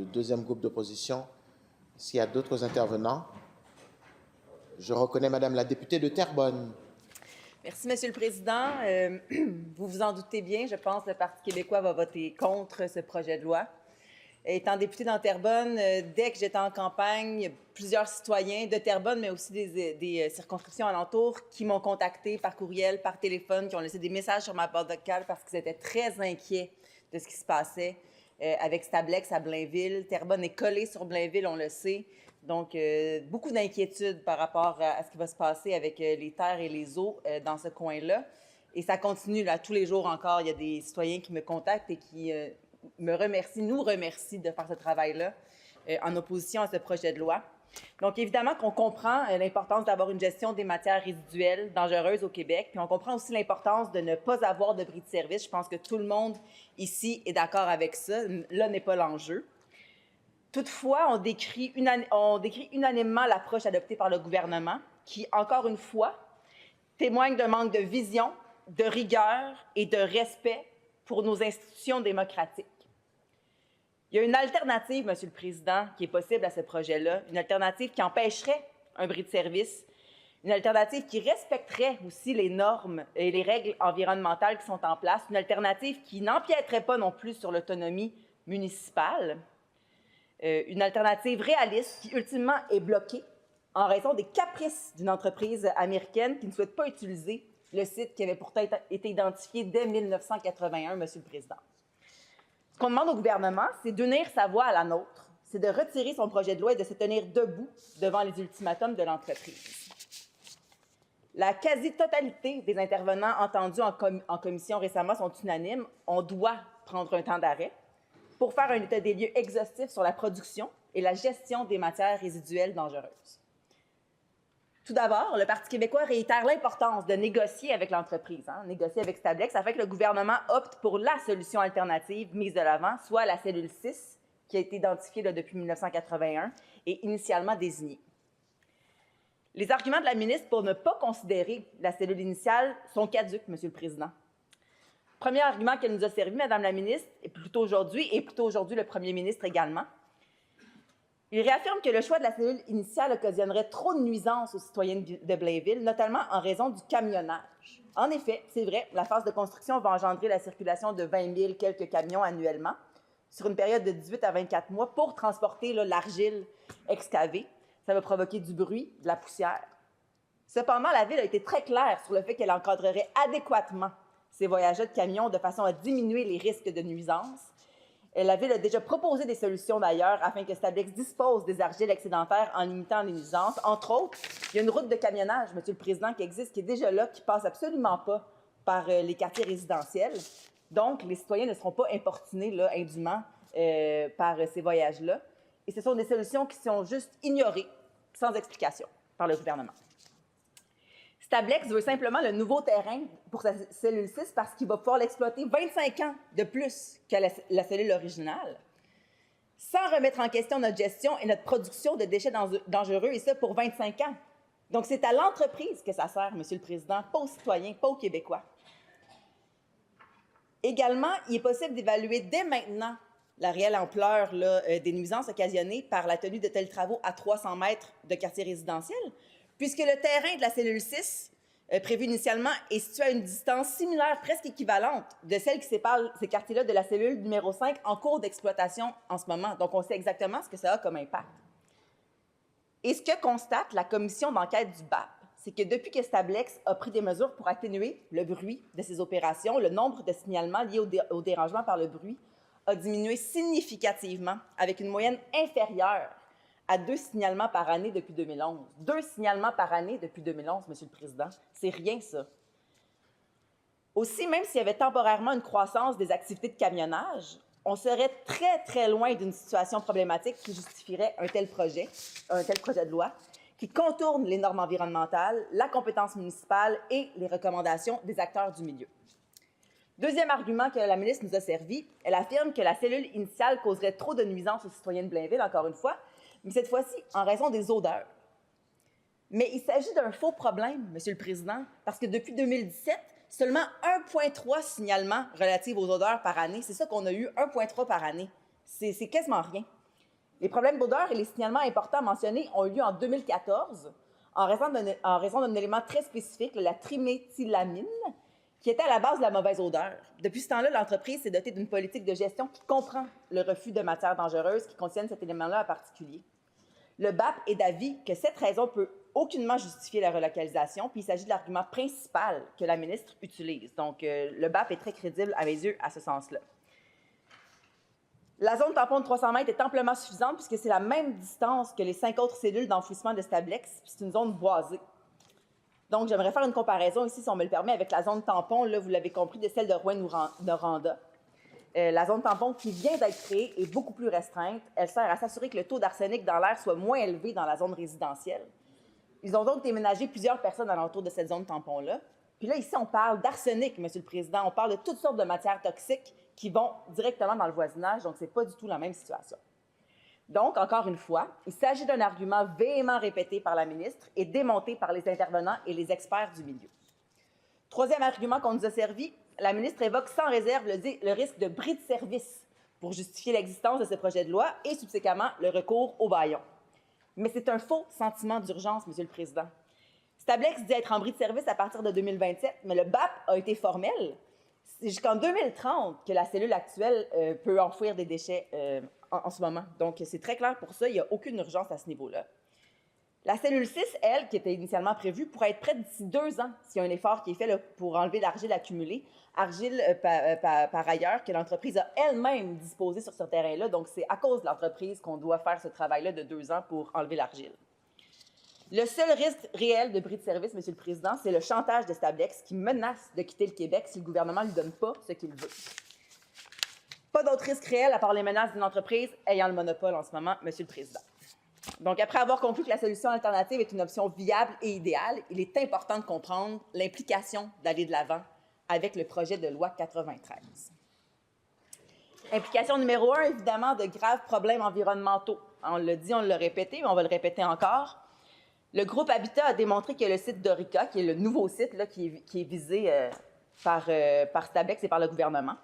Le deuxième groupe d'opposition, s'il y a d'autres intervenants, je reconnais Madame la députée de Terrebonne. Merci, Monsieur le Président. Vous vous en doutez bien, je pense que le Parti québécois va voter contre ce projet de loi. Étant députée dans Terrebonne, dès que j'étais en campagne, plusieurs citoyens de Terrebonne, mais aussi des circonscriptions alentours, qui m'ont contacté par courriel, par téléphone, qui ont laissé des messages sur ma boîte vocale parce qu'ils étaient très inquiets de ce qui se passait avec Stablex à Blainville. Terrebonne est collée sur Blainville, on le sait. Donc, beaucoup d'inquiétudes par rapport à ce qui va se passer avec les terres et les eaux dans ce coin-là. Et ça continue, là, tous les jours encore. Il y a des citoyens qui me contactent et qui nous remercient de faire ce travail-là en opposition à ce projet de loi. Donc, évidemment qu'on comprend l'importance d'avoir une gestion des matières résiduelles dangereuses au Québec, puis on comprend aussi l'importance de ne pas avoir de bris de service. Je pense que tout le monde ici est d'accord avec ça. Là n'est pas l'enjeu. Toutefois, on décrit unanimement l'approche adoptée par le gouvernement qui, encore une fois, témoigne d'un manque de vision, de rigueur et de respect pour nos institutions démocratiques. Il y a une alternative, Monsieur le Président, qui est possible à ce projet-là, une alternative qui empêcherait un bris de service, une alternative qui respecterait aussi les normes et les règles environnementales qui sont en place, une alternative qui n'empiéterait pas non plus sur l'autonomie municipale, une alternative réaliste qui, ultimement, est bloquée en raison des caprices d'une entreprise américaine qui ne souhaite pas utiliser le site qui avait pourtant été identifié dès 1981, Monsieur le Président. Ce qu'on demande au gouvernement, c'est d'unir sa voix à la nôtre, c'est de retirer son projet de loi et de se tenir debout devant les ultimatums de l'entreprise. La quasi-totalité des intervenants entendus en commission récemment sont unanimes. On doit prendre un temps d'arrêt pour faire un état des lieux exhaustif sur la production et la gestion des matières résiduelles dangereuses. Tout d'abord, le Parti québécois réitère l'importance de négocier avec l'entreprise, négocier avec Stablex, afin que le gouvernement opte pour la solution alternative mise de l'avant, soit la cellule 6, qui a été identifiée depuis 1981 et initialement désignée. Les arguments de la ministre pour ne pas considérer la cellule initiale sont caducs, Monsieur le Président. Premier argument qu'elle nous a servi, Madame la ministre, et plutôt aujourd'hui le premier ministre également, il réaffirme que le choix de la cellule initiale occasionnerait trop de nuisances aux citoyens de Blainville, notamment en raison du camionnage. En effet, c'est vrai, la phase de construction va engendrer la circulation de 20 000 quelques camions annuellement sur une période de 18 à 24 mois pour transporter l'argile excavée. Ça va provoquer du bruit, de la poussière. Cependant, la Ville a été très claire sur le fait qu'elle encadrerait adéquatement ces voyages de camions de façon à diminuer les risques de nuisances. La Ville a déjà proposé des solutions d'ailleurs afin que Stablex dispose des argiles excédentaires en limitant les nuisances. Entre autres, il y a une route de camionnage, Monsieur le Président, qui existe, qui est déjà là, qui passe absolument pas par les quartiers résidentiels. Donc, les citoyens ne seront pas importunés là, indûment par ces voyages-là. Et ce sont des solutions qui sont juste ignorées, sans explication, par le gouvernement. Stablex veut simplement le nouveau terrain pour sa cellule 6 parce qu'il va pouvoir l'exploiter 25 ans de plus que la cellule originale, sans remettre en question notre gestion et notre production de déchets dangereux, et ça pour 25 ans. Donc, c'est à l'entreprise que ça sert, Monsieur le Président, pas aux citoyens, pas aux Québécois. Également, il est possible d'évaluer dès maintenant la réelle ampleur des nuisances occasionnées par la tenue de tels travaux à 300 mètres de quartier résidentiel, puisque le terrain de la cellule 6, prévu initialement, est situé à une distance similaire, presque équivalente, de celle qui sépare ces quartiers-là de la cellule numéro 5 en cours d'exploitation en ce moment. Donc, on sait exactement ce que ça a comme impact. Et ce que constate la commission d'enquête du BAP, c'est que depuis que Stablex a pris des mesures pour atténuer le bruit de ses opérations, le nombre de signalements liés au dérangement par le bruit a diminué significativement, avec une moyenne inférieure à 2 signalements par année depuis 2011. 2 signalements par année depuis 2011, Monsieur le Président. C'est rien, ça. Aussi, même s'il y avait temporairement une croissance des activités de camionnage, on serait très, très loin d'une situation problématique qui justifierait un tel projet de loi, qui contourne les normes environnementales, la compétence municipale et les recommandations des acteurs du milieu. Deuxième argument que la ministre nous a servi, elle affirme que la cellule initiale causerait trop de nuisances aux citoyens de Blainville, encore une fois, mais cette fois-ci en raison des odeurs. Mais il s'agit d'un faux problème, Monsieur le Président, parce que depuis 2017, seulement 1,3 signalements relatifs aux odeurs par année. C'est ça qu'on a eu, 1,3 par année. C'est quasiment rien. Les problèmes d'odeur et les signalements importants mentionnés ont eu lieu en 2014 en raison d'un élément très spécifique, la triméthylamine, qui était à la base de la mauvaise odeur. Depuis ce temps-là, l'entreprise s'est dotée d'une politique de gestion qui comprend le refus de matières dangereuses qui contiennent cet élément-là en particulier. Le BAP est d'avis que cette raison peut aucunement justifier la relocalisation, puis il s'agit de l'argument principal que la ministre utilise. Donc, le BAP est très crédible à mes yeux à ce sens-là. La zone tampon de 300 mètres est amplement suffisante puisque c'est la même distance que les 5 autres cellules d'enfouissement de Stablex, puis c'est une zone boisée. Donc, j'aimerais faire une comparaison ici, si on me le permet, avec la zone tampon, là, vous l'avez compris, de celle de Rouyn-Noranda. La zone tampon qui vient d'être créée est beaucoup plus restreinte. Elle sert à s'assurer que le taux d'arsenic dans l'air soit moins élevé dans la zone résidentielle. Ils ont donc déménagé plusieurs personnes alentour de cette zone tampon-là. Puis là, ici, on parle d'arsenic, Monsieur le Président. On parle de toutes sortes de matières toxiques qui vont directement dans le voisinage, donc ce n'est pas du tout la même situation. Donc, encore une fois, il s'agit d'un argument véhément répété par la ministre et démonté par les intervenants et les experts du milieu. Troisième argument qu'on nous a servi, la ministre évoque sans réserve le risque de bris de service pour justifier l'existence de ce projet de loi et subséquemment le recours au bâillon. Mais c'est un faux sentiment d'urgence, Monsieur le Président. Stablex dit être en bris de service à partir de 2027, mais le BAP a été formel. C'est jusqu'en 2030 que la cellule actuelle peut enfouir des déchets en ce moment. Donc, c'est très clair pour ça. Il n'y a aucune urgence à ce niveau-là. La cellule 6, elle, qui était initialement prévue, pourrait être prête d'ici 2 ans s'il y a un effort qui est fait là, pour enlever l'argile accumulée. Argile, par ailleurs, que l'entreprise a elle-même disposée sur ce terrain-là. Donc, c'est à cause de l'entreprise qu'on doit faire ce travail-là de 2 ans pour enlever l'argile. Le seul risque réel de bris de service, Monsieur le Président, c'est le chantage de Stablex qui menace de quitter le Québec si le gouvernement ne lui donne pas ce qu'il veut. Pas d'autre risque réel à part les menaces d'une entreprise ayant le monopole en ce moment, Monsieur le Président. Donc, après avoir conclu que la solution alternative est une option viable et idéale, il est important de comprendre l'implication d'aller de l'avant avec le projet de loi 93. Implication numéro 1, évidemment, de graves problèmes environnementaux. On l'a dit, on l'a répété, mais on va le répéter encore. Le groupe Habitat a démontré que le site d'Orica, qui est le nouveau site là, qui est visé par Stablex et par le gouvernement,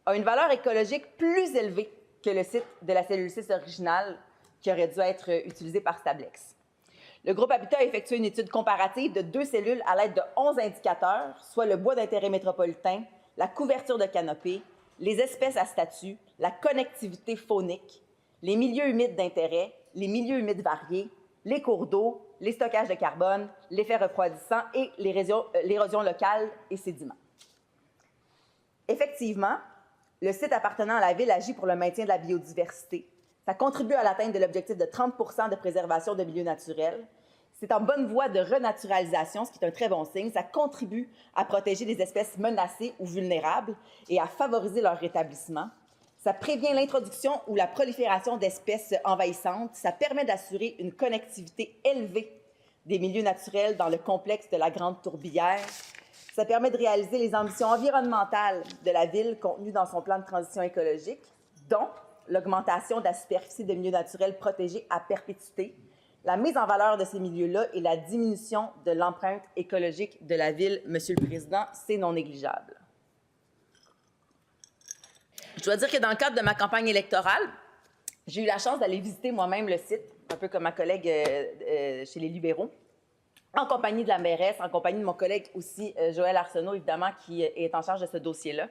a une valeur écologique plus élevée que le site de la cellule 6 originale qui aurait dû être utilisé par Stablex. Le groupe Habitat a effectué une étude comparative de 2 cellules à l'aide de 11 indicateurs, soit le bois d'intérêt métropolitain, la couverture de canopée, les espèces à statut, la connectivité faunique, les milieux humides d'intérêt, les milieux humides variés, les cours d'eau, les stockages de carbone, l'effet refroidissant et l'érosion locale et sédiments. Effectivement, le site appartenant à la Ville agit pour le maintien de la biodiversité. Ça contribue à l'atteinte de l'objectif de 30 % de préservation de milieux naturels. C'est en bonne voie de renaturalisation, ce qui est un très bon signe. Ça contribue à protéger les espèces menacées ou vulnérables et à favoriser leur rétablissement. Ça prévient l'introduction ou la prolifération d'espèces envahissantes. Ça permet d'assurer une connectivité élevée des milieux naturels dans le complexe de la Grande Tourbière. Ça permet de réaliser les ambitions environnementales de la Ville contenues dans son plan de transition écologique, dont l'augmentation de la superficie de milieux naturels protégés à perpétuité, la mise en valeur de ces milieux-là et la diminution de l'empreinte écologique de la Ville. Monsieur le Président, c'est non négligeable. Je dois dire que dans le cadre de ma campagne électorale, j'ai eu la chance d'aller visiter moi-même le site, un peu comme ma collègue chez les libéraux, en compagnie de la mairesse, en compagnie de mon collègue aussi, Joël Arsenault, évidemment, qui est en charge de ce dossier-là.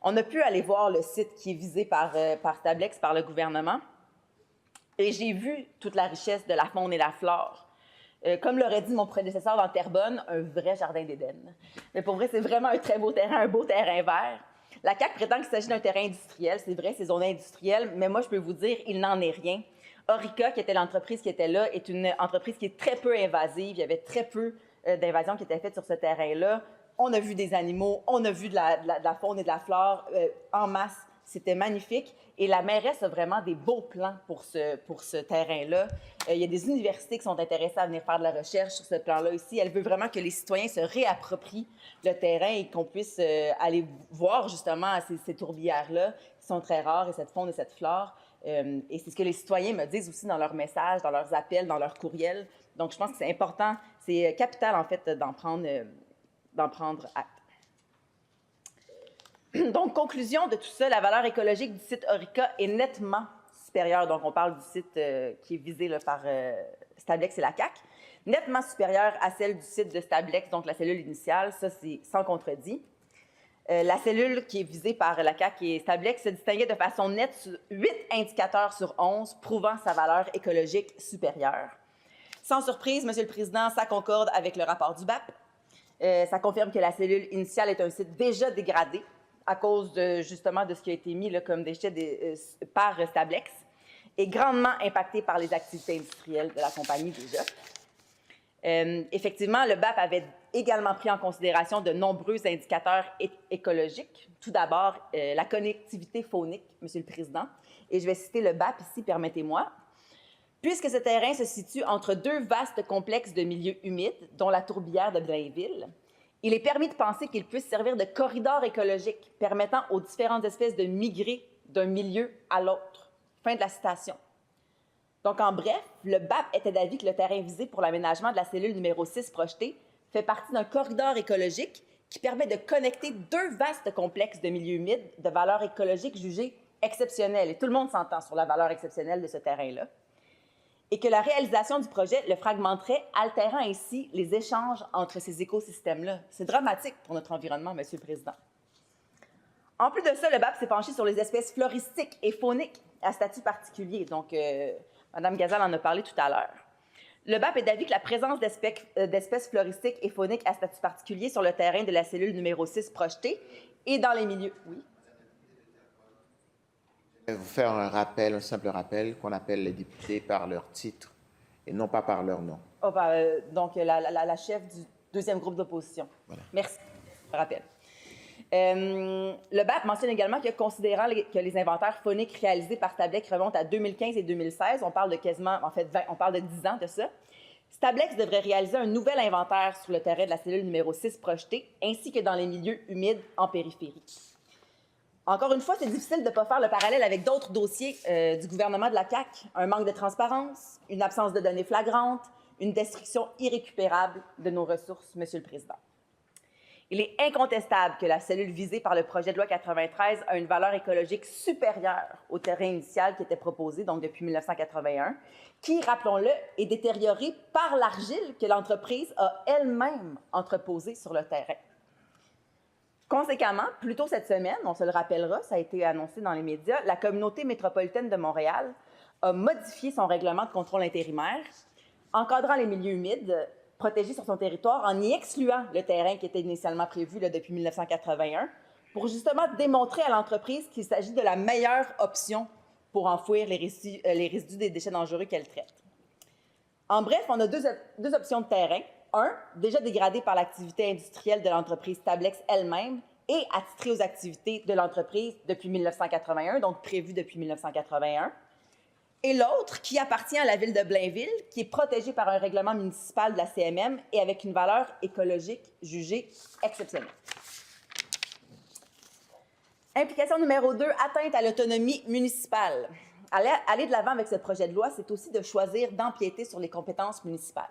On a pu aller voir le site qui est visé par Stablex, par le gouvernement, et j'ai vu toute la richesse de la faune et la flore. Comme l'aurait dit mon prédécesseur dans Terrebonne, un vrai jardin d'Éden. Mais pour vrai, c'est vraiment un très beau terrain, un beau terrain vert. La CAQ prétend qu'il s'agit d'un terrain industriel. C'est vrai, c'est zone industrielle, mais moi, je peux vous dire, il n'en est rien. Orica, qui était l'entreprise qui était là, est une entreprise qui est très peu invasive. Il y avait très peu d'invasions qui étaient faites sur ce terrain-là. On a vu des animaux, on a vu de la faune et de la flore en masse. C'était magnifique. Et la mairesse a vraiment des beaux plans pour ce terrain-là. Il y a des universités qui sont intéressées à venir faire de la recherche sur ce plan-là ici. Elle veut vraiment que les citoyens se réapproprient le terrain et qu'on puisse aller voir justement ces tourbières-là qui sont très rares, et cette faune et cette flore. Et c'est ce que les citoyens me disent aussi dans leurs messages, dans leurs appels, dans leurs courriels. Donc, je pense que c'est important, c'est capital, en fait, d'en prendre acte. Donc, conclusion de tout ça, la valeur écologique du site Orica est nettement supérieur, donc on parle du site qui est visé là, par Stablex et la CAQ, nettement supérieure à celle du site de Stablex, donc la cellule initiale, ça c'est sans contredit. La cellule qui est visée par la CAQ et Stablex se distinguait de façon nette sur 8 indicateurs sur 11, prouvant sa valeur écologique supérieure. Sans surprise, Monsieur le Président, ça concorde avec le rapport du BAP. Ça confirme que la cellule initiale est un site déjà dégradé à cause justement de ce qui a été mis là, comme déchets par Stablex et grandement impacté par les activités industrielles de la compagnie déjà. Effectivement, le BAP avait également pris en considération de nombreux indicateurs écologiques. Tout d'abord, la connectivité phonique, Monsieur le Président. Et je vais citer le BAP ici, permettez-moi. Puisque ce terrain se situe entre deux vastes complexes de milieux humides, dont la tourbière de Blainville, il est permis de penser qu'il puisse servir de corridor écologique permettant aux différentes espèces de migrer d'un milieu à l'autre. Fin de la citation. Donc, en bref, le BAP était d'avis que le terrain visé pour l'aménagement de la cellule numéro 6 projetée fait partie d'un corridor écologique qui permet de connecter deux vastes complexes de milieux humides de valeur écologique jugée exceptionnelle. Et tout le monde s'entend sur la valeur exceptionnelle de ce terrain-là. Et que la réalisation du projet le fragmenterait, altérant ainsi les échanges entre ces écosystèmes-là. C'est dramatique pour notre environnement, Monsieur le Président. En plus de ça, le BAP s'est penché sur les espèces floristiques et fauniques à statut particulier. Donc, Mme Gazal en a parlé tout à l'heure. Le BAP est d'avis que la présence d'espèces floristiques et fauniques à statut particulier sur le terrain de la cellule numéro 6 projetée et dans les milieux... Oui. Je vais vous faire un simple rappel, qu'on appelle les députés par leur titre et non pas par leur nom. Oh, donc, la chef du deuxième groupe d'opposition. Voilà. Merci. Je rappelle. Le BAP mentionne également que, considérant que les inventaires phoniques réalisés par Stablex remontent à 2015 et 2016, on parle de quasiment, en fait, 20, on parle de 10 ans de ça, Stablex devrait réaliser un nouvel inventaire sur le terrain de la cellule numéro 6 projetée, ainsi que dans les milieux humides en périphérie. Encore une fois, c'est difficile de ne pas faire le parallèle avec d'autres dossiers du gouvernement de la CAQ. Un manque de transparence, une absence de données flagrantes, une destruction irrécupérable de nos ressources, Monsieur le Président. Il est incontestable que la cellule visée par le projet de loi 93 a une valeur écologique supérieure au terrain initial qui était proposé, donc depuis 1981, qui, rappelons-le, est détérioré par l'argile que l'entreprise a elle-même entreposée sur le terrain. Conséquemment, plus tôt cette semaine, on se le rappellera, ça a été annoncé dans les médias, la communauté métropolitaine de Montréal a modifié son règlement de contrôle intérimaire, encadrant les milieux humides protégés sur son territoire en y excluant le terrain qui était initialement prévu là, depuis 1981, pour justement démontrer à l'entreprise qu'il s'agit de la meilleure option pour enfouir les résidus des déchets dangereux qu'elle traite. En bref, on a deux options de terrain. Un, déjà dégradé par l'activité industrielle de l'entreprise Stablex elle-même et attitré aux activités de l'entreprise depuis 1981, donc prévu depuis 1981. Et l'autre, qui appartient à la ville de Blainville, qui est protégé par un règlement municipal de la CMM et avec une valeur écologique jugée exceptionnelle. Implication numéro 2, atteinte à l'autonomie municipale. Aller de l'avant avec ce projet de loi, c'est aussi de choisir d'empiéter sur les compétences municipales.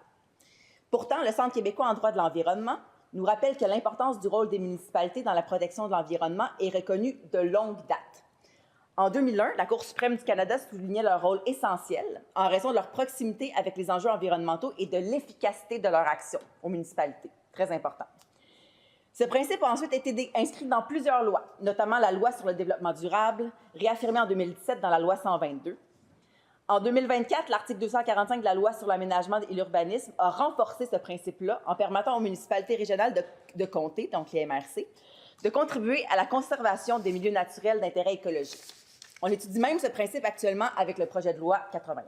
Pourtant, le Centre québécois en droit de l'environnement nous rappelle que l'importance du rôle des municipalités dans la protection de l'environnement est reconnue de longue date. En 2001, la Cour suprême du Canada soulignait leur rôle essentiel en raison de leur proximité avec les enjeux environnementaux et de l'efficacité de leur action aux municipalités. Très important. Ce principe a ensuite été inscrit dans plusieurs lois, notamment la Loi sur le développement durable, réaffirmée en 2017 dans la Loi 122. En 2024, l'article 245 de la Loi sur l'aménagement et l'urbanisme a renforcé ce principe-là en permettant aux municipalités régionales de comté, donc les MRC, de contribuer à la conservation des milieux naturels d'intérêt écologique. On étudie même ce principe actuellement avec le projet de loi 81.